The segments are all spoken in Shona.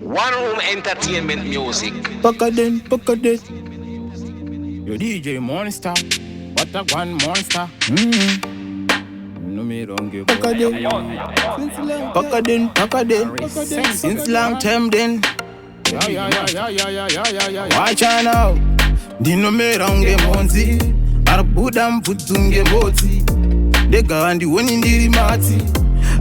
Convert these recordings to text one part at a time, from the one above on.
One Room Entertainment Music. Pakadin. Yo DJ Monster. What a one monster. No me don't give Pakadin. Since long time then. Yeah. Watch out now. Ndinomera unge Mhonzi. Arbuda mputunge Mhotsi. Dega andi woni ndiri mati.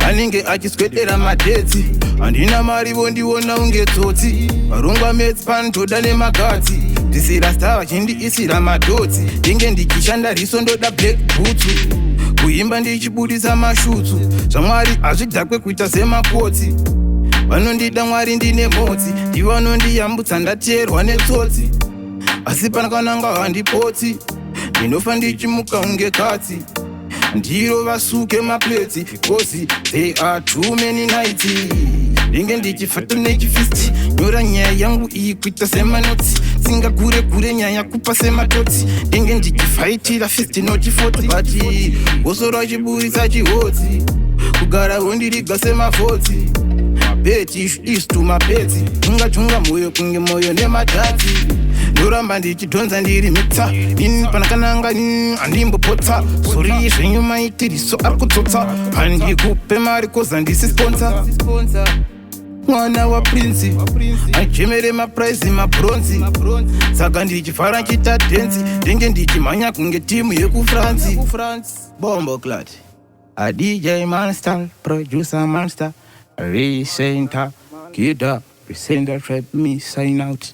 Aninge achiswedera madeti. Andina mari bondiona unge tsotsi. Varungwa mets pantoda nemakati. Ndisira star chindi isira madoti. Ndinge ndichishanda Risso ndoda black boots. Kuimba ndichibudisa mashutsu. Zvamwari azvidhakwe kuita semakotsi. Vanondida Mwari ndine Mhotsi. Ndivanondiyambutsa ndateerwa netsotsi. Asi panakananga handipotsi. Ndinofa ndichimuka unge katsi. Ndiro vasuke mapleti. Because they are too many nights. Ndinge ndichifata nechifisti. Nyora nyaya yangu iyi kuita semanotsi. Singa kure nyaya kupa sematotsi. Ndinge ndichifaitira 50 noti 40. Bati gosora chiburisa chihotsi. Kugara wondiriga semafotsi. Mabeti istu mabeti. Chunga moyo kunge moyo nemadhati. Ndoramba ndichidhonza ndiri mita. Panakananga andimbopotsa. Sori zvenyu maiti Risso arikutsotsa. Handikupe mari koza ndisi sponsor. Mwana wa prince achemere maprize mabronzi. Saka ndichifara nchita dance. Ndenge ndichimhanya kunge timu yekufrance. Bombo clad a DJ Monster, producer Monster, RecentA, Kida, RecentA trap me sign out.